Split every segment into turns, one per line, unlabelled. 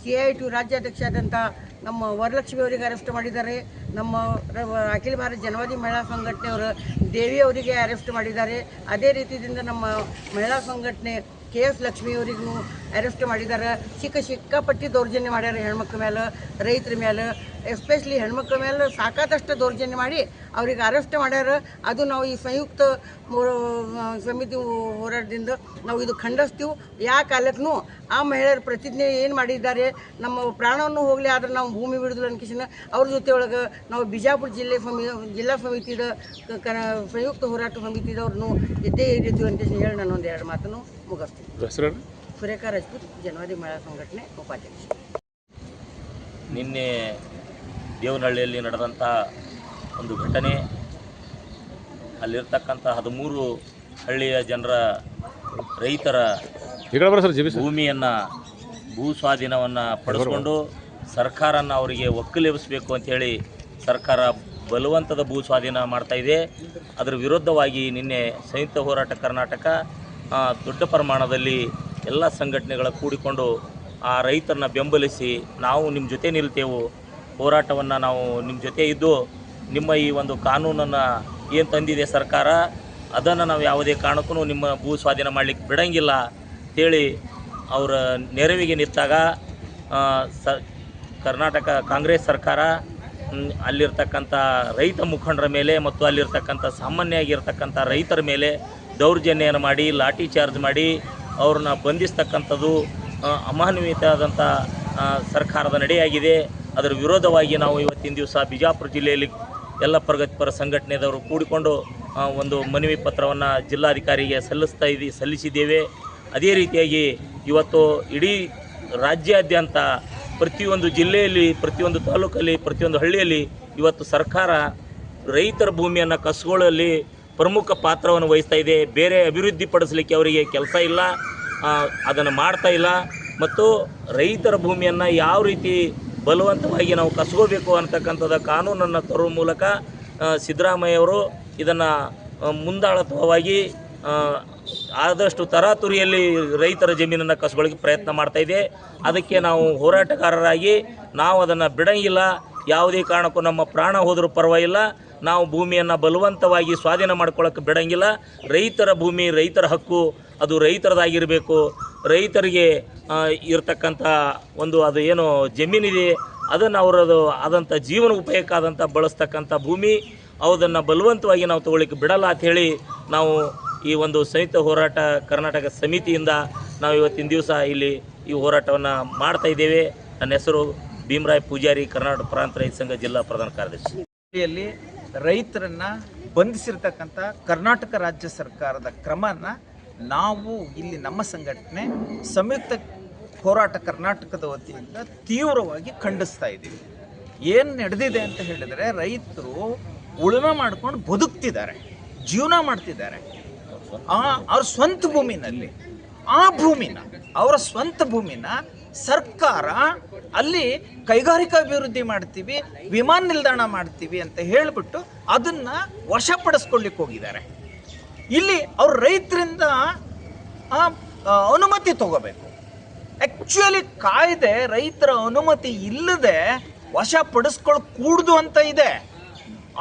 CITU ರಾಜ್ಯಾಧ್ಯಕ್ಷ ಆದಂಥ ನಮ್ಮ ವರಲಕ್ಷ್ಮಿ ಅವರಿಗೆ ಅರೆಸ್ಟ್ ಮಾಡಿದ್ದಾರೆ. ನಮ್ಮ ಅಖಿಲ ಭಾರತ ಜನವಾದಿ ಮಹಿಳಾ ಸಂಘಟನೆಯವರು ದೇವಿ ಅವರಿಗೆ ಅರೆಸ್ಟ್ ಮಾಡಿದ್ದಾರೆ. ಅದೇ ರೀತಿಯಿಂದ ನಮ್ಮ ಮಹಿಳಾ ಸಂಘಟನೆ KS ಲಕ್ಷ್ಮಿ ಅವರಿಗೂ ಅರೆಸ್ಟ್ ಮಾಡಿದ್ದಾರೆ. ಸಿಕ್ಕಾಪಟ್ಟಿ ದೌರ್ಜನ್ಯ ಮಾಡ್ಯಾರ ಹೆಣ್ಮಕ್ಳ ಮೇಲೆ, ರೈತರ ಮೇಲೆ, ಎಸ್ಪೆಷಲಿ ಹೆಣ್ಮಕ್ಳ ಮೇಲೆ ಸಾಕಾದಷ್ಟು ದೌರ್ಜನ್ಯ ಮಾಡಿ ಅವ್ರಿಗೆ ಅರೆಸ್ಟ್ ಮಾಡ್ಯಾರ. ಅದು ನಾವು ಈ ಸಂಯುಕ್ತ ಸಮಿತಿ ಹೋರಾಟದಿಂದ ನಾವು ಇದು ಖಂಡಿಸ್ತೀವಿ. ಯಾವ ಕಾಲಕ್ಕೂ ಆ ಮಹಿಳೆಯರ ಪ್ರತಿಜ್ಞೆ ಏನು ಮಾಡಿದ್ದಾರೆ, ನಮ್ಮ ಪ್ರಾಣವನ್ನು ಹೋಗಲಿ ಆದ್ರೆ ನಾವು ಭೂಮಿ ಬಿಡುದಿಲ್ಲ ಅನ್ಕಿಸಿನ ಅವ್ರ ಜೊತೆ ಒಳಗೆ ನಾವು ಬಿಜಾಪುರ ಜಿಲ್ಲಾ ಸಮಿತಿದ ಸಂಯುಕ್ತ ಹೋರಾಟ ಸಮಿತಿದವ್ರನ್ನು ಇದ್ದೇ ಇರ್ತೀವಿ ಅಂತ ಹೇಳಿ ನಾನು ಒಂದೆರಡು ಮಾತನ್ನು ಮುಗಿಸ್ತೀನಿ. ಸುರೇಖಾ ರಾಜ್ಪೂತ್, ಜನವಾದಿ ಮಹಿಳಾ ಸಂಘಟನೆ ಉಪಾಧ್ಯಕ್ಷ.
ನಿನ್ನೆ ದೇವನಹಳ್ಳಿಯಲ್ಲಿ ನಡೆದಂಥ ಒಂದು ಘಟನೆ, ಅಲ್ಲಿರ್ತಕ್ಕಂಥ 13 ಹಳ್ಳಿಯ ಜನರ ರೈತರ ಭೂಮಿಯನ್ನು ಭೂ ಸ್ವಾಧೀನವನ್ನು ಪಡೆದುಕೊಂಡು ಸರ್ಕಾರನ ಅವರಿಗೆ ಒಕ್ಕಲೆಬ್ಬಿಸಬೇಕು ಅಂಥೇಳಿ ಸರ್ಕಾರ ಬಲವಂತದ ಭೂ ಸ್ವಾಧೀನ ಮಾಡ್ತಾಯಿದೆ. ಅದರ ವಿರುದ್ಧವಾಗಿ ನಿನ್ನೆ ಸಂಯುಕ್ತ ಹೋರಾಟ ಕರ್ನಾಟಕ ದೊಡ್ಡ ಪ್ರಮಾಣದಲ್ಲಿ ಎಲ್ಲ ಸಂಘಟನೆಗಳ ಕೂಡಿಕೊಂಡು ಆ ರೈತರನ್ನ ಬೆಂಬಲಿಸಿ ನಾವು ನಿಮ್ಮ ಜೊತೆ ನಿಲ್ತೇವೆ, ಹೋರಾಟವನ್ನು ನಾವು ನಿಮ್ಮ ಜೊತೆ ಇದ್ದು ನಿಮ್ಮ ಈ ಒಂದು ಕಾನೂನನ್ನು ಏನು ತಂದಿದೆ ಸರ್ಕಾರ ಅದನ್ನು ನಾವು ಯಾವುದೇ ಕಾರಣಕ್ಕೂ ನಿಮ್ಮ ಭೂ ಸ್ವಾಧೀನ ಮಾಡಲಿಕ್ಕೆ ಬಿಡೋಂಗಿಲ್ಲ ಅಂತೇಳಿ ಅವರ ನೆರವಿಗೆ ನಿಂತಾಗ ಕರ್ನಾಟಕ ಕಾಂಗ್ರೆಸ್ ಸರ್ಕಾರ ಅಲ್ಲಿರ್ತಕ್ಕಂಥ ರೈತ ಮುಖಂಡರ ಮೇಲೆ ಮತ್ತು ಅಲ್ಲಿರ್ತಕ್ಕಂಥ ಸಾಮಾನ್ಯವಾಗಿರ್ತಕ್ಕಂಥ ರೈತರ ಮೇಲೆ ದೌರ್ಜನ್ಯವನ್ನು ಮಾಡಿ ಲಾಠಿ ಚಾರ್ಜ್ ಮಾಡಿ ಅವ್ರನ್ನ ಬಂಧಿಸ್ತಕ್ಕಂಥದ್ದು ಅಮಾನವೀಯತೆ ಆದಂಥ ಸರ್ಕಾರದ ನಡೆಯಾಗಿದೆ. ಅದರ ವಿರೋಧವಾಗಿ ನಾವು ಇವತ್ತಿನ ದಿವಸ ಬಿಜಾಪುರ ಜಿಲ್ಲೆಯಲ್ಲಿ ಎಲ್ಲ ಪ್ರಗತಿಪರ ಸಂಘಟನೆದವರು ಕೂಡಿಕೊಂಡು ಒಂದು ಮನವಿ ಪತ್ರವನ್ನು ಜಿಲ್ಲಾಧಿಕಾರಿಗೆ ಸಲ್ಲಿಸಿದ್ದೇವೆ. ಅದೇ ರೀತಿಯಾಗಿ ಇವತ್ತು ಇಡೀ ರಾಜ್ಯಾದ್ಯಂತ ಪ್ರತಿಯೊಂದು ಜಿಲ್ಲೆಯಲ್ಲಿ, ಪ್ರತಿಯೊಂದು ತಾಲೂಕಲ್ಲಿ, ಪ್ರತಿಯೊಂದು ಹಳ್ಳಿಯಲ್ಲಿ ಇವತ್ತು ಸರ್ಕಾರ ರೈತರ ಭೂಮಿಯನ್ನು ಕಸ್ಕೊಳ್ಳಲ್ಲಿ ಪ್ರಮುಖ ಪಾತ್ರವನ್ನು ವಹಿಸ್ತಾ ಇದೆ. ಬೇರೆ ಅಭಿವೃದ್ಧಿ ಪಡಿಸಲಿಕ್ಕೆ ಅವರಿಗೆ ಕೆಲಸ ಇಲ್ಲ, ಅದನ್ನು ಮಾಡ್ತಾ ಇಲ್ಲ. ಮತ್ತು ರೈತರ ಭೂಮಿಯನ್ನು ಯಾವ ರೀತಿ ಬಲವಂತವಾಗಿ ನಾವು ಕಸ್ಕೋಬೇಕು ಅಂತಕ್ಕಂಥದ್ದು ಕಾನೂನನ್ನು ತರುವ ಮೂಲಕ ಸಿದ್ದರಾಮಯ್ಯವರು ಇದನ್ನು ಮುಂದಾಳತ್ವವಾಗಿ ಆದಷ್ಟು ತರಾತುರಿಯಲ್ಲಿ ರೈತರ ಜಮೀನನ್ನು ಕಸ್ಕೊಳ್ಳೋಕ್ಕೆ ಪ್ರಯತ್ನ ಮಾಡ್ತಾಯಿದೆ. ಅದಕ್ಕೆ ನಾವು ಹೋರಾಟಗಾರರಾಗಿ ನಾವು ಅದನ್ನು ಬಿಡೋಂಗಿಲ್ಲ. ಯಾವುದೇ ಕಾರಣಕ್ಕೂ ನಮ್ಮ ಪ್ರಾಣ ಹೋದರೂ ಪರವಾಗಿಲ್ಲ, ನಾವು ಭೂಮಿಯನ್ನು ಬಲವಂತವಾಗಿ ಸ್ವಾಧೀನ ಮಾಡ್ಕೊಳ್ಳೋಕ್ಕೆ ಬಿಡೋಂಗಿಲ್ಲ. ರೈತರ ಭೂಮಿ, ರೈತರ ಹಕ್ಕು, ಅದು ರೈತರದಾಗಿರಬೇಕು. ರೈತರಿಗೆ ಇರತಕ್ಕಂಥ ಒಂದು ಅದು ಏನು ಜಮೀನಿದೆ ಅದನ್ನು ಅವರದು ಆದಂಥ ಜೀವನ ಉಪಯೋಗಕ್ಕಾದಂಥ ಬಳಸ್ತಕ್ಕಂಥ ಭೂಮಿ, ಅದನ್ನು ಬಲವಂತವಾಗಿ ನಾವು ತೊಗೊಳ್ಳಿಕ್ಕೆ ಬಿಡಲ್ಲ ಅಂಥೇಳಿ ನಾವು ಈ ಒಂದು ಸಂಯುಕ್ತ ಹೋರಾಟ ಕರ್ನಾಟಕ ಸಮಿತಿಯಿಂದ ನಾವು ಇವತ್ತಿನ ದಿವಸ ಇಲ್ಲಿ ಈ ಹೋರಾಟವನ್ನು ಮಾಡ್ತಾ ಇದ್ದೇವೆ. ನನ್ನ ಹೆಸರು ಭೀಮರಾಯ್ ಪೂಜಾರಿ, ಕರ್ನಾಟಕ ಪ್ರಾಂತ ರೈತ ಸಂಘ ಜಿಲ್ಲಾ ಪ್ರಧಾನ ಕಾರ್ಯದರ್ಶಿ.
ರೈತರನ್ನ ಬಂಧಿಸಿರ್ತಕ್ಕಂಥ ಕರ್ನಾಟಕ ರಾಜ್ಯ ಸರ್ಕಾರದ ಕ್ರಮನ ನಾವು ಇಲ್ಲಿ ನಮ್ಮ ಸಂಘಟನೆ ಸಂಯುಕ್ತ ಹೋರಾಟ ಕರ್ನಾಟಕದ ವತಿಯಿಂದ ತೀವ್ರವಾಗಿ ಖಂಡಿಸ್ತಾ ಇದ್ದೀವಿ. ಏನು ನಡೆದಿದೆ ಅಂತ ಹೇಳಿದರೆ, ರೈತರು ಉಳುಮೆ ಮಾಡ್ಕೊಂಡು ಬದುಕ್ತಿದ್ದಾರೆ, ಜೀವನ ಮಾಡ್ತಿದ್ದಾರೆ. ಅವ್ರ ಸ್ವಂತ ಭೂಮಿನಲ್ಲಿ ಆ ಭೂಮಿನ, ಅವರ ಸ್ವಂತ ಭೂಮಿನ ಸರ್ಕಾರ ಅಲ್ಲಿ ಕೈಗಾರಿಕಾ ಅಭಿವೃದ್ಧಿ ಮಾಡ್ತೀವಿ, ವಿಮಾನ ನಿಲ್ದಾಣ ಮಾಡ್ತೀವಿ ಅಂತ ಹೇಳಿಬಿಟ್ಟು ಅದನ್ನ ವಶಪಡಿಸ್ಕೊಳ್ಳಿಕ್ಕೆ ಹೋಗಿದ್ದಾರೆ. ಇಲ್ಲಿ ಅವ್ರ ರೈತರಿಂದ ಅನುಮತಿ ತಗೋಬೇಕು. ಆ್ಯಕ್ಚುಲಿ ಕಾಯ್ದೆ ರೈತರ ಅನುಮತಿ ಇಲ್ಲದೆ ವಶಪಡಿಸ್ಕೊಳ್ಳೋಕೆ ಅಂತ ಇದೆ.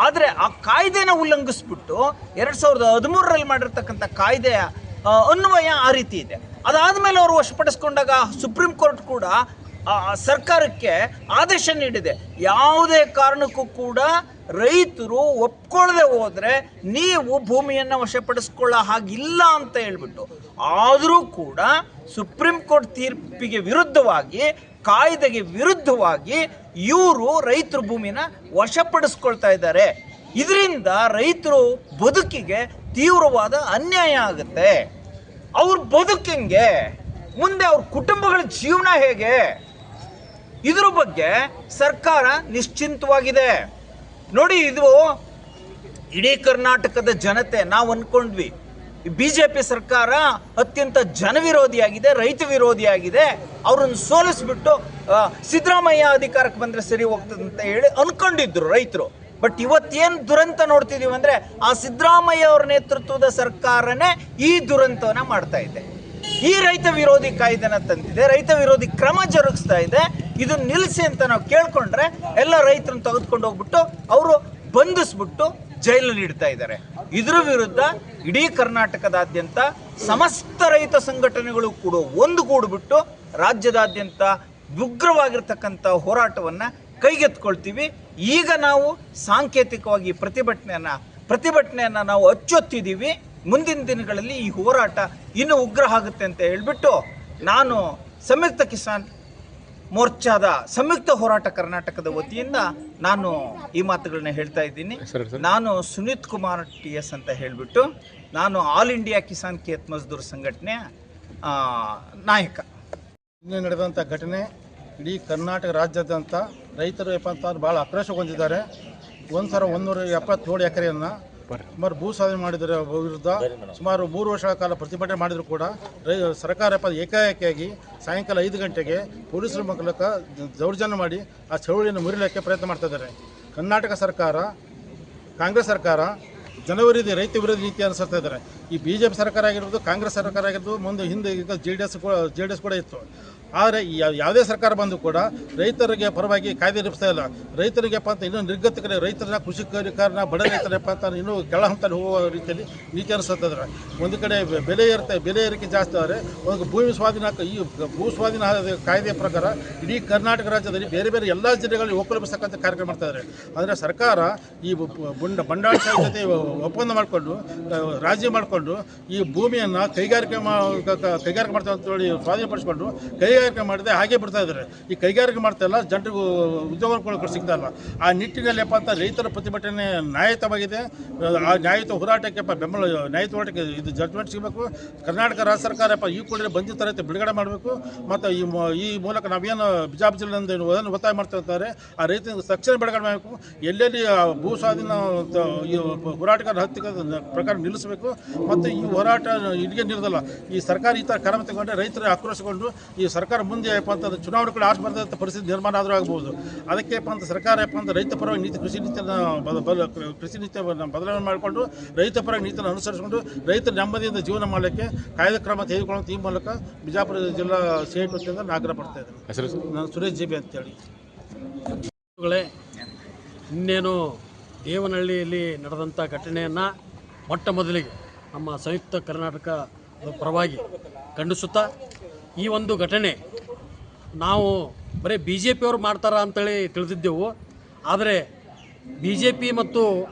ಆದರೆ ಆ ಕಾಯ್ದೆನ ಉಲ್ಲಂಘಿಸ್ಬಿಟ್ಟು 2013ರಲ್ಲಿ ಮಾಡಿರ್ತಕ್ಕಂಥ ಕಾಯ್ದೆಯ ಅನ್ವಯ ಆ ರೀತಿ ಇದೆ. ಅದಾದಮೇಲೆ ಅವರು ವಶಪಡಿಸ್ಕೊಂಡಾಗ ಸುಪ್ರೀಂ ಕೋರ್ಟ್ ಕೂಡ ಸರ್ಕಾರಕ್ಕೆ ಆದೇಶ ನೀಡಿದೆ, ಯಾವುದೇ ಕಾರಣಕ್ಕೂ ಕೂಡ ರೈತರು ಒಪ್ಕೊಳ್ಳದೆ ಹೋದರೆ ನೀವು ಭೂಮಿಯನ್ನು ವಶಪಡಿಸ್ಕೊಳ್ಳೋ ಹಾಗಿಲ್ಲ ಅಂತ ಹೇಳ್ಬಿಟ್ಟು. ಆದರೂ ಕೂಡ ಸುಪ್ರೀಂ ಕೋರ್ಟ್ ತೀರ್ಪಿಗೆ ವಿರುದ್ಧವಾಗಿ, ಕಾಯ್ದೆಗೆ ವಿರುದ್ಧವಾಗಿ ಇವರು ರೈತರ ಭೂಮಿನ ವಶಪಡಿಸ್ಕೊಳ್ತಾ ಇದ್ದಾರೆ. ಇದರಿಂದ ರೈತರು ಬದುಕಿಗೆ ತೀವ್ರವಾದ ಅನ್ಯಾಯ ಆಗುತ್ತೆ. ಅವ್ರ ಬದುಕಿಂಗೆ ಮುಂದೆ ಅವ್ರ ಕುಟುಂಬಗಳ ಜೀವನ ಹೇಗೆ, ಇದ್ರ ಬಗ್ಗೆ ಸರ್ಕಾರ ನಿಶ್ಚಿಂತವಾಗಿದೆ. ನೋಡಿ, ಇದು ಇಡೀ ಕರ್ನಾಟಕದ ಜನತೆ ನಾವು ಅನ್ಕೊಂಡ್ವಿ BJP ಸರ್ಕಾರ ಅತ್ಯಂತ ಜನವಿರೋಧಿಯಾಗಿದೆ, ರೈತ ವಿರೋಧಿಯಾಗಿದೆ, ಅವ್ರನ್ನ ಸೋಲಿಸ್ಬಿಟ್ಟು ಸಿದ್ದರಾಮಯ್ಯ ಅಧಿಕಾರಕ್ಕೆ ಬಂದರೆ ಸರಿ ಹೋಗ್ತದೆ ಅಂತ ಹೇಳಿ ಅನ್ಕೊಂಡಿದ್ರು ರೈತರು. ಬಟ್ ಇವತ್ತೇನು ದುರಂತ ನೋಡ್ತಿದೀವಿ ಅಂದರೆ, ಆ ಸಿದ್ದರಾಮಯ್ಯ ಅವರ ನೇತೃತ್ವದ ಸರ್ಕಾರನೇ ಈ ದುರಂತವನ್ನ ಮಾಡ್ತಾ ಇದೆ. ಈ ರೈತ ವಿರೋಧಿ ಕಾಯ್ದೆನ ತಂದಿದೆ, ರೈತ ವಿರೋಧಿ ಕ್ರಮ ಜರುಗಿಸ್ತಾ ಇದೆ. ಇದು ನಿಲ್ಲಿಸಿ ಅಂತ ನಾವು ಕೇಳ್ಕೊಂಡ್ರೆ ಎಲ್ಲ ರೈತರನ್ನ ತೆಗೆದುಕೊಂಡು ಹೋಗ್ಬಿಟ್ಟು ಅವರು ಬಂಧಿಸ್ಬಿಟ್ಟು ಜೈಲಲ್ಲಿ ಇಡ್ತಾ ಇದ್ದಾರೆ. ಇದರ ವಿರುದ್ಧ ಇಡೀ ಕರ್ನಾಟಕದಾದ್ಯಂತ ಸಮಸ್ತ ರೈತ ಸಂಘಟನೆಗಳು ಕೂಡ ಒಂದುಗೂಡ್ಬಿಟ್ಟು ರಾಜ್ಯದಾದ್ಯಂತ ಉಗ್ರವಾಗಿರ್ತಕ್ಕಂಥ ಹೋರಾಟವನ್ನು ಕೈಗೆತ್ಕೊಳ್ತೀವಿ. ಈಗ ನಾವು ಸಾಂಕೇತಿಕವಾಗಿ ಪ್ರತಿಭಟನೆಯನ್ನು ನಾವು ಅಚ್ಚೊತ್ತಿದ್ದೀವಿ. ಮುಂದಿನ ದಿನಗಳಲ್ಲಿ ಈ ಹೋರಾಟ ಇನ್ನೂ ಉಗ್ರ ಆಗುತ್ತೆ ಅಂತ ಹೇಳ್ಬಿಟ್ಟು ನಾನು ಸಂಯುಕ್ತ ಕಿಸಾನ್ ಮೋರ್ಚಾದ ಸಂಯುಕ್ತ ಹೋರಾಟ ಕರ್ನಾಟಕದ ವತಿಯಿಂದ ನಾನು ಈ ಮಾತುಗಳನ್ನ ಹೇಳ್ತಾ ಇದ್ದೀನಿ. ನಾನು ಸುನೀತ್ ಕುಮಾರ್ TS ಅಂತ ಹೇಳಿಬಿಟ್ಟು ನಾನು ಆಲ್ ಇಂಡಿಯಾ ಕಿಸಾನ್ ಖೇತ್ ಮಜ್ದೂರ್ ಸಂಘಟನೆಯ ನಾಯಕ.
ನಿನ್ನೆ ನಡೆದಂಥ ಘಟನೆ ಇಡೀ ಕರ್ನಾಟಕ ರಾಜ್ಯಾದ್ಯಂತ ರೈತರು ಭಾಳ ಆಕ್ರೋಶಗೊಂಡಿದ್ದಾರೆ. 1,177 ಎಕರೆಯನ್ನು ಸುಮಾರು ಭೂ ಸ್ವಾಧೀನ ಮಾಡಿದರ ವಿರುದ್ಧ ಸುಮಾರು 3 ವರ್ಷಗಳ ಕಾಲ ಪ್ರತಿಭಟನೆ ಮಾಡಿದರೂ ಕೂಡ ಸರ್ಕಾರ ಏಕಾಏಕಿಯಾಗಿ ಸಾಯಂಕಾಲ 5 ಗಂಟೆಗೆ ಪೊಲೀಸರ ಮೂಲಕ ದೌರ್ಜನ್ಯ ಮಾಡಿ ಆ ಚಳವಳಿಯನ್ನು ಮುರಿಲಿಕ್ಕೆ ಪ್ರಯತ್ನ ಮಾಡ್ತಾ ಇದ್ದಾರೆ. ಕರ್ನಾಟಕ ಸರ್ಕಾರ, ಕಾಂಗ್ರೆಸ್ ಸರ್ಕಾರ ಜನವಿರೋಧಿ ರೈತ ವಿರೋಧಿ ನೀತಿ ಅನುಸರಿಸ್ತಾ ಇದ್ದಾರೆ. ಈ BJP ಸರ್ಕಾರ ಆಗಿರ್ಬೋದು, ಕಾಂಗ್ರೆಸ್ ಸರ್ಕಾರ ಆಗಿರ್ಬೋದು, ಹಿಂದೆ ಈಗ JDS ಕೂಡ ಇತ್ತು. ಆದರೆ ಯಾವುದೇ ಸರ್ಕಾರ ಬಂದು ಕೂಡ ರೈತರಿಗೆ ಪರವಾಗಿ ಕಾಯ್ದೆ ರೂಪಿಸ್ತಾ ಇಲ್ಲ. ರೈತರಿಗೆಪ್ಪ ಅಂತ ಇನ್ನೂ ನಿರ್ಗತಿಕರ ರೈತರನ್ನ, ಕೃಷಿಕರನ್ನ, ಬಡ ರೈತರಪ್ಪ ಅಂತ ಇನ್ನೂ ಕೆಳ ಹಂತದಲ್ಲಿ ಹೋಗುವ ರೀತಿಯಲ್ಲಿ ನೀತಿ ಅನುಸರಿಸ್ತಾ ಇದ್ದಾರೆ. ಒಂದು ಕಡೆ ಬೆಲೆ ಏರಿಕೆ ಜಾಸ್ತಿ ಆದರೆ ಒಂದು ಭೂಮಿ ಸ್ವಾಧೀನ, ಈ ಭೂ ಸ್ವಾಧೀನ ಕಾಯ್ದೆ ಪ್ರಕಾರ ಇಡೀ ಕರ್ನಾಟಕ ರಾಜ್ಯದಲ್ಲಿ ಬೇರೆ ಬೇರೆ ಎಲ್ಲ ಜಿಲ್ಲೆಗಳಲ್ಲಿ ಒಕ್ಕಲಿಸ್ತಕ್ಕಂಥ ಕಾರ್ಯಕ್ರಮ ಮಾಡ್ತಾ ಇದ್ದಾರೆ. ಆದರೆ ಸರ್ಕಾರ ಈ ಬಂಡಾಳಶಾಹಿ ಜೊತೆ ಒಪ್ಪಂದ ಮಾಡಿಕೊಂಡು, ರಾಜಿ ಮಾಡಿಕೊಂಡು ಈ ಭೂಮಿಯನ್ನು ಕೈಗಾರಿಕೆ ಮಾಡ್ತಾ ಅಂತೇಳಿ ಸ್ವಾಧೀನಪಡಿಸಿಕೊಂಡು ಕೈಗಾರಿಕೆ ಮಾಡಿದೆ ಹಾಗೆ ಬಿಡ್ತಾ ಇದ್ದಾರೆ. ಈ ಕೈಗಾರಿಕೆ ಮಾಡ್ತಾ ಇಲ್ಲ, ಜನರಿಗೂ ಉದ್ಯೋಗ ಸಿಗ್ತಾ ಇಲ್ಲ. ಆ ನಿಟ್ಟಿನಲ್ಲಿ ರೈತರ ಪ್ರತಿಭಟನೆ ನ್ಯಾಯಯುತವಾಗಿದೆ. ಆ ನ್ಯಾಯಯುತ ಹೋರಾಟಕ್ಕೆ ಬೆಂಬಲ, ನ್ಯಾಯಯುತ ಹೋರಾಟಕ್ಕೆ ಇದು ಜಡ್ಜ್ಮೆಂಟ್ ಸಿಗಬೇಕು. ಕರ್ನಾಟಕ ರಾಜ್ಯ ಸರ್ಕಾರ ಈ ಕೂಡಲೇ ಬಂಧಿತ ರೈತ ಬಿಡುಗಡೆ ಮಾಡಬೇಕು. ಮತ್ತು ಈ ಮೂಲಕ ನಾವೇನು ಬಿಜಾಪುರ ಜಿಲ್ಲೆಯಿಂದ ಒತ್ತಾಯ ಮಾಡ್ತಾ ಇರ್ತಾರೆ, ಆ ರೈತ ತಕ್ಷಣ ಬಿಡುಗಡೆ ಮಾಡಬೇಕು. ಎಲ್ಲೆಲ್ಲಿ ಭೂ ಸ್ವಾಧೀನ ಈ ಹೋರಾಟಗಾರ ಹತ್ತಿರ ಪ್ರಕಾರ ನಿಲ್ಲಿಸಬೇಕು. ಮತ್ತು ಈ ಹೋರಾಟ ಇಲ್ಲಿಗೆ ನಿಲ್ಲದಲ್ಲ. ಈ ಸರ್ಕಾರ ಈ ಥರ ಕ್ರಮ ತಗೊಂಡ್ರೆ ರೈತರು ಆಕ್ರೋಶಗೊಂಡು ಈ ಸರ್ಕಾರ ಮುಂದೆ ಅಂತಂದ್ರೆ ಚುನಾವಣೆ ಕೂಡ ಆಶೆ ಬರ್ತಂಥ ಪರಿಸ್ಥಿತಿ ನಿರ್ಮಾಣ ಆದರೂ ಆಗ್ಬೋದು. ಅದಕ್ಕೆ ಅಂತ ಸರ್ಕಾರ ರೈತ ಪರವಾಗಿ ಕೃಷಿ ನೀತಿಯನ್ನು ಬದಲಾವಣೆ ಮಾಡಿಕೊಂಡು ರೈತ ಪರವಾಗಿ ನೀತಿಯನ್ನು ಅನುಸರಿಸಿಕೊಂಡು ರೈತರ ನೆಮ್ಮದಿಯಿಂದ ಜೀವನ ಮಾಡಲಿಕ್ಕೆ ಕಾಯ್ದೆ ಕ್ರಮ ತೆಗೆದುಕೊಳ್ಳುವಂಥ ಈ ಮೂಲಕ ಬಿಜಾಪುರ ಜಿಲ್ಲಾ CIT ವತಿಯಿಂದ ನಾನು ಆಗ್ರಹ ಪಡ್ತಾ ಇದ್ದೇನೆ. ನಾನು ಸುರೇಶ್ JB ಅಂತೇಳಿ.
ಇನ್ನೇನು ದೇವನಹಳ್ಳಿಯಲ್ಲಿ ನಡೆದಂಥ ಘಟನೆಯನ್ನು ಮೊಟ್ಟ ಮೊದಲಿಗೆ ನಮ್ಮ ಸಂಯುಕ್ತ ಕರ್ನಾಟಕ ಪರವಾಗಿ ಖಂಡಿಸುತ್ತಾ, ಈ ಒಂದು ಘಟನೆ ನಾವು ಬರೀ BJP ಅವರು ಮಾಡ್ತಾರ ಅಂತೇಳಿ ತಿಳಿದಿದ್ದೆವು. ಆದರೆ BJP ಮತ್ತು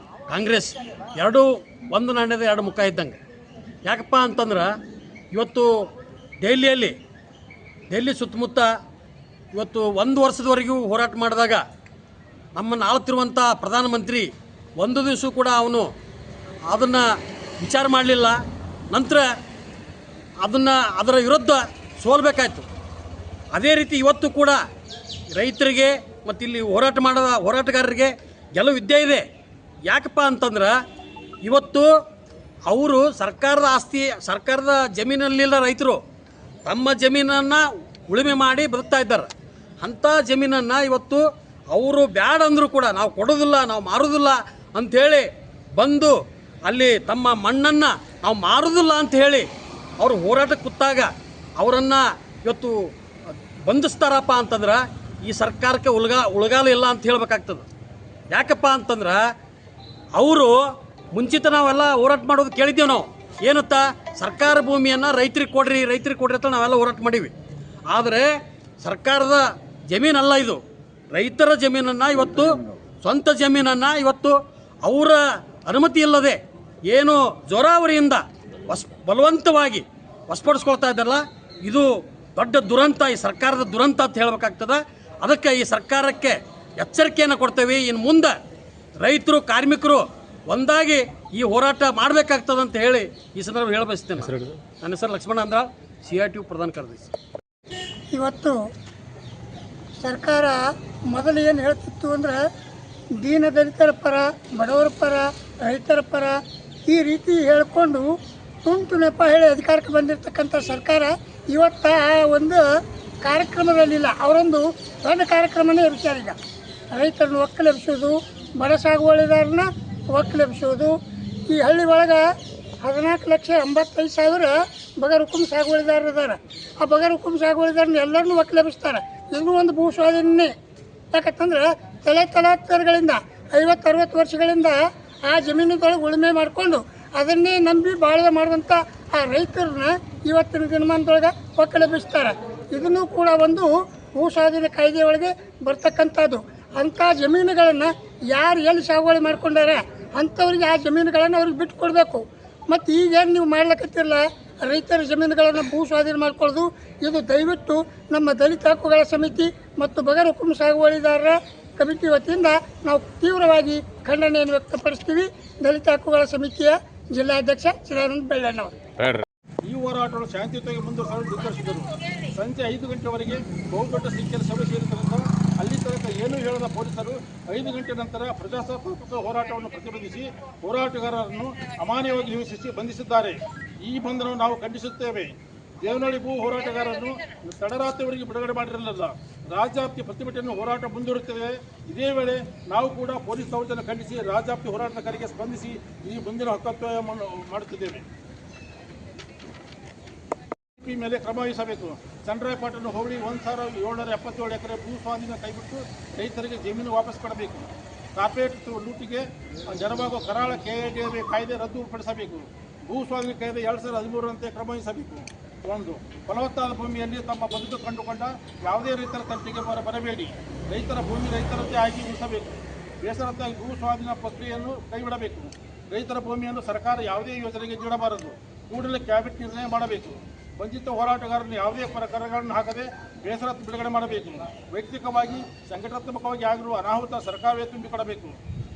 ಕಾಂಗ್ರೆಸ್ ಎರಡೂ ಒಂದು ನಾಣ್ಯದ ಎರಡು ಮುಖ ಇದ್ದಂಗೆ. ಯಾಕಪ್ಪ ಅಂತಂದ್ರೆ ಇವತ್ತು ದೆಹಲಿ ಸುತ್ತಮುತ್ತ ಇವತ್ತು 1 ವರ್ಷದವರೆಗೂ ಹೋರಾಟ ಮಾಡಿದಾಗ ನಮ್ಮನ್ನು ಆಳ್ತಿರುವಂಥ ಪ್ರಧಾನಮಂತ್ರಿ ಒಂದು ದಿವಸ ಕೂಡ ಅವನು ಅದನ್ನು ವಿಚಾರ ಮಾಡಲಿಲ್ಲ. ನಂತರ ಅದರ ವಿರುದ್ಧ ಸೋಲ್ಬೇಕಾಯ್ತು. ಅದೇ ರೀತಿ ಇವತ್ತು ಕೂಡ ರೈತರಿಗೆ ಮತ್ತು ಇಲ್ಲಿ ಹೋರಾಟಗಾರರಿಗೆ ಗೆಲುವು ಇದ್ದೇ ಇದೆ. ಯಾಕಪ್ಪ ಅಂತಂದ್ರೆ ಇವತ್ತು ಅವರು ಸರ್ಕಾರದ ಜಮೀನಲ್ಲಿಲ್ಲ, ರೈತರು ತಮ್ಮ ಜಮೀನನ್ನು ಉಳುಮೆ ಮಾಡಿ ಬದುಕ್ತಾ ಇದ್ದಾರೆ. ಅಂಥ ಜಮೀನನ್ನು ಇವತ್ತು ಅವರು ಬ್ಯಾಡ ಅಂದರೂ ಕೂಡ ನಾವು ಕೊಡೋದಿಲ್ಲ, ನಾವು ಮಾರೋದಿಲ್ಲ ಅಂಥೇಳಿ ಬಂದು ಅಲ್ಲಿ ತಮ್ಮ ಮಣ್ಣನ್ನು ನಾವು ಮಾರೋದಿಲ್ಲ ಅಂತ ಹೇಳಿ ಅವರು ಹೋರಾಟಕ್ಕೆ ಕೂತಾಗ ಅವರನ್ನು ಇವತ್ತು ಬಂಧಿಸ್ತಾರಪ್ಪ ಅಂತಂದ್ರೆ ಈ ಸರ್ಕಾರಕ್ಕೆ ಉಳಗಾಲ ಇಲ್ಲ ಅಂತ ಹೇಳ್ಬೇಕಾಗ್ತದೆ. ಯಾಕಪ್ಪ ಅಂತಂದ್ರೆ ಅವರು ಮುಂಚಿತ ನಾವೆಲ್ಲ ಹೋರಾಟ ಮಾಡೋದು ಕೇಳಿದ್ದೇವೆ. ನಾವು ಏನತ್ತ ಸರ್ಕಾರ ಭೂಮಿಯನ್ನು ರೈತರಿಗೆ ಕೊಡ್ರಿ ಅಂತ ನಾವೆಲ್ಲ ಹೋರಾಟ ಮಾಡೀವಿ. ಆದರೆ ಸರ್ಕಾರದ ಜಮೀನಲ್ಲ ಇದು, ರೈತರ ಜಮೀನನ್ನು ಇವತ್ತು, ಸ್ವಂತ ಜಮೀನನ್ನು ಇವತ್ತು ಅವರ ಅನುಮತಿ ಇಲ್ಲದೆ ಏನು ಜೋರಾವರಿಯಿಂದ ಬಲವಂತವಾಗಿ ವಶಪಡಿಸ್ಕೊಳ್ತಾ ಇದ್ದಾರಲ್ಲ, ಇದು ದೊಡ್ಡ ದುರಂತ, ಈ ಸರ್ಕಾರದ ದುರಂತ ಅಂತ ಹೇಳಬೇಕಾಗ್ತದೆ. ಅದಕ್ಕೆ ಈ ಸರ್ಕಾರಕ್ಕೆ ಎಚ್ಚರಿಕೆಯನ್ನು ಕೊಡ್ತೇವೆ. ಇನ್ನು ಮುಂದೆ ರೈತರು, ಕಾರ್ಮಿಕರು ಒಂದಾಗಿ ಈ ಹೋರಾಟ ಮಾಡಬೇಕಾಗ್ತದೆ ಅಂತ ಹೇಳಿ ಈ ಸಂದರ್ಭ ಹೇಳಬಯಸ್ತೇನೆ. ನನ್ನ ಹೆಸರು ಲಕ್ಷ್ಮಣ ಅಂದ್ರ, CIT ಪ್ರಧಾನ ಕಾರ್ಯದರ್ಶಿ.
ಇವತ್ತು ಸರ್ಕಾರ ಮೊದಲು ಏನು ಹೇಳ್ತಿತ್ತು ಅಂದರೆ ದೀನದಲಿತರ ಪರ, ಬಡವರ ಪರ, ರೈತರ ಪರ ಈ ರೀತಿ ಹೇಳಿಕೊಂಡು ತುಂಟು ನೆಪ ಹೇಳಿ ಅಧಿಕಾರಕ್ಕೆ ಬಂದಿರತಕ್ಕಂಥ ಸರ್ಕಾರ ಇವತ್ತು ಆ ಒಂದು ಕಾರ್ಯಕ್ರಮದಲ್ಲಿಲ್ಲ. ಅವರೊಂದು ದೊಡ್ಡ ಕಾರ್ಯಕ್ರಮನೇ ಇರ್ತಾರೆ. ಈಗ ರೈತರನ್ನು ಒಕ್ಕಲೆಬ್ಸೋದು, ಬಡ ಸಾಗುವಳಿದಾರನ್ನ ಒಕ್ಕಲೆಬ್ಸೋದು, ಈ ಹಳ್ಳಿ ಒಳಗೆ 14,85,000 ಬಗರ್ ಹುಕುಂ ಸಾಗುವಳಿದಾರರು ಇದ್ದಾರೆ. ಆ ಬಗರ್ ಹುಕುಂ ಸಾಗುವಳಿದಾರನ್ನ ಎಲ್ಲರನ್ನೂ ಒಕ್ಕಲೆಬ್ಬಿಸ್ತಾರೆ. ಇದನ್ನು ಒಂದು ಭೂ ಸ್ವಾಧೀನನೇ. ಯಾಕಂತಂದ್ರೆ ತಲಾಂತರಗಳಿಂದ 50-60 ವರ್ಷಗಳಿಂದ ಆ ಜಮೀನುದೊಳಗೆ ಉಳುಮೆ ಮಾಡಿಕೊಂಡು ಅದನ್ನೇ ನಂಬಿ ಬಾಳ್ವೆ ಮಾಡುವಂಥ ಆ ರೈತರನ್ನ ಇವತ್ತಿನ ದಿನಮಾನದೊಳಗೆ ಒಕ್ಕಲೆಬ್ಬಿಸ್ತಾರೆ. ಇದನ್ನು ಕೂಡ ಒಂದು ಭೂ ಸ್ವಾಧೀನ ಕಾಯ್ದೆಯೊಳಗೆ ಬರ್ತಕ್ಕಂಥದ್ದು. ಅಂಥ ಜಮೀನುಗಳನ್ನು ಯಾರು ಎಲ್ಲಿ ಸಾಗುವಳಿ ಮಾಡ್ಕೊಂಡಾರೆ ಅಂಥವ್ರಿಗೆ ಆ ಜಮೀನುಗಳನ್ನು ಅವ್ರಿಗೆ ಬಿಟ್ಟು ಕೊಡಬೇಕು. ಮತ್ತು ಈಗೇನು ನೀವು ಮಾಡ್ಲಿಕ್ಕತ್ತಿರಲ್ಲ ರೈತರ ಜಮೀನುಗಳನ್ನು ಭೂ ಸ್ವಾಧೀನ ಮಾಡ್ಕೊಳ್ಳೋದು, ಇದು ದಯವಿಟ್ಟು ನಮ್ಮ ದಲಿತ ಹಕ್ಕುಗಳ ಸಮಿತಿ ಮತ್ತು ಬಗರ್ ಹುಕುಂ ಸಾಗುವಳಿದಾರರ ಕಮಿಟಿ ವತಿಯಿಂದ ನಾವು ತೀವ್ರವಾಗಿ ಖಂಡನೆಯನ್ನು ವ್ಯಕ್ತಪಡಿಸ್ತೀವಿ. ದಲಿತ ಹಕ್ಕುಗಳ ಸಮಿತಿಯ ಜಿಲ್ಲಾಧ್ಯಕ್ಷ ಚಿದಾನಂದ ಬೆಳ್ಳಣ್ಣವರು
ಈ ಹೋರಾಟಗಳು ಶಾಂತಿಯುತವಾಗಿ ಮುಂದುವರೆಸಲು ನಿರ್ಧರಿಸಿದರು. ಸಂಜೆ 5 ಗಂಟೆವರೆಗೆ ಬಹುದೊಡ್ಡ ಸಂಖ್ಯೆಯಲ್ಲಿ ಸಭೆ ಸೇರಿದ್ದರಿಂದ ಅಲ್ಲಿ ತನಕ ಏನೂ ಹೇಳದ ಪೊಲೀಸರು 5 ಗಂಟೆ ನಂತರ ಪ್ರಜಾಸತ್ತಾತ್ಮಕ ಹೋರಾಟವನ್ನು ಪ್ರತಿಬಂಧಿಸಿ ಹೋರಾಟಗಾರರನ್ನು ಅಮಾನ್ಯವಾಗಿ ಹಿಂಸಿಸಿ ಬಂಧಿಸಿದ್ದಾರೆ. ಈ ಬಂಧನವನ್ನು ನಾವು ಖಂಡಿಸುತ್ತೇವೆ. ದೇವನಹಳ್ಳಿ ಭೂ ಹೋರಾಟಗಾರರನ್ನು ತಡರಾತ್ರಿವರೆಗೆ ಬಿಡುಗಡೆ ಮಾಡಿರಲಿಲ್ಲ. ರಾಜ್ಯವ್ಯಾಪ್ತಿ ಪ್ರತಿಭಟನೆ ಹೋರಾಟ ಮುಂದುವರಿಯುತ್ತದೆ. ಇದೇ ವೇಳೆ ನಾವು ಕೂಡ ಪೊಲೀಸ್ ದೌರ್ಜನ್ಯ ಖಂಡಿಸಿ ರಾಜ್ಯವ್ಯಾಪ್ತಿ ಹೋರಾಟಗಾರರಿಗೆ ಸ್ಪಂದಿಸಿ ಈ ಮುಂದಿನ ಹಕ್ಕತ್ವಯ ಮಾಡುತ್ತಿದ್ದೇವೆ. ಮೇಲೆ ಕ್ರಮ ವಹಿಸಬೇಕು. ಚಂದ್ರಾಯಪಟ್ಟಣ ಹೋಬಳಿ 1,777 ಎಕರೆ ಭೂ ಸ್ವಾಧೀನ ಕೈಬಿಟ್ಟು ರೈತರಿಗೆ ಜಮೀನು ವಾಪಸ್ ಕೊಡಬೇಕು. ಕಾರ್ಪೊರೇಟ್ ಲೂಟಿಗೆ ನೆರವಾಗುವ ಕರಾಳ ಕೆಡಿಎ ಕಾಯ್ದೆ ರದ್ದುಪಡಿಸಬೇಕು. ಭೂ ಸ್ವಾಧೀನ ಕಾಯ್ದೆ 2013ರಂತೆ ಕ್ರಮ ವಹಿಸಬೇಕು. 1. ಫಲವತ್ತಾದ ಭೂಮಿಯಲ್ಲಿ ತಮ್ಮ ಬದುಕು ಕಂಡುಕೊಂಡ ಯಾವುದೇ ರೈತರ ತಂಟೆಗೆ ಬರಬೇಡಿ. ರೈತರ ಭೂಮಿ ರೈತರಂತೆ ಆಗಿ ಉಳಿಸಬೇಕು. ಬೇಸರತ್ತಾಗಿ ಭೂ ಸ್ವಾಧೀನ ಪ್ರಕ್ರಿಯೆಯನ್ನು ಕೈಬಿಡಬೇಕು. ರೈತರ ಭೂಮಿಯನ್ನು ಸರ್ಕಾರ ಯಾವುದೇ ಯೋಜನೆಗೆ ನೀಡಬಾರದು. ಕೂಡಲೇ ಕ್ಯಾಬಿನೆಟ್ ನಿರ್ಣಯ ಮಾಡಬೇಕು. ವಂಚಿತ ಹೋರಾಟಗಾರರನ್ನು ಯಾವುದೇ ಪ್ರಕಾರಗಳನ್ನು ಹಾಕದೆ ಬೇಸರತ್ತು ಬಿಡುಗಡೆ ಮಾಡಬೇಕು. ವೈಯಕ್ತಿಕವಾಗಿ ಸಂಘಟನಾತ್ಮಕವಾಗಿ ಆಗಿರುವ ಅನಾಹುತ ಸರ್ಕಾರವೇ ತುಂಬಿಕೊಡಬೇಕು.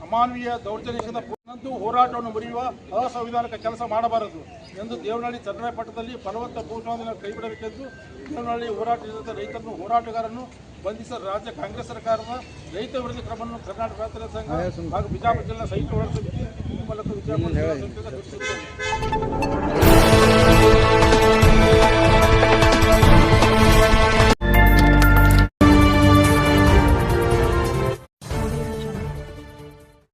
ಅಮಾನವೀಯ ದೌರ್ಜನ್ಯದ ಪೂರ್ಣಂತೂ ಹೋರಾಟವನ್ನು ಮುರಿಯುವ ಅಸಂವಿಧಾನಿಕ ಕೆಲಸ ಮಾಡಬಾರದು ಎಂದು ದೇವನಹಳ್ಳಿ ಚನ್ನರಾಯಪಟ್ಟಣದಲ್ಲಿ ಫಲವತ್ತ ಭೂ ಸ್ವಾಧೀನ ಕೈಬಿಡಬೇಕೆಂದು ದೇವನಹಳ್ಳಿ ಹೋರಾಟದ ರೈತರನ್ನು ಹೋರಾಟಗಾರರನ್ನು ಬಂಧಿಸಿದ ರಾಜ್ಯ ಕಾಂಗ್ರೆಸ್ ಸರ್ಕಾರದ ರೈತ ವಿರೋಧಿ ಕ್ರಮವನ್ನು ಕರ್ನಾಟಕ ರೈತರ ಸಂಘ ಹಾಗೂ ಬಿಜಾಪುರ ಜಿಲ್ಲಾ ಸಂಯುಕ್ತ ಹೋರಾಟ ಸಮಿತಿ ಈ ಮೂಲಕ ವಿಜಯಪುರ ಜಿಲ್ಲಾ ಸಂಘದ ಘೋಷಿಸುತ್ತದೆ.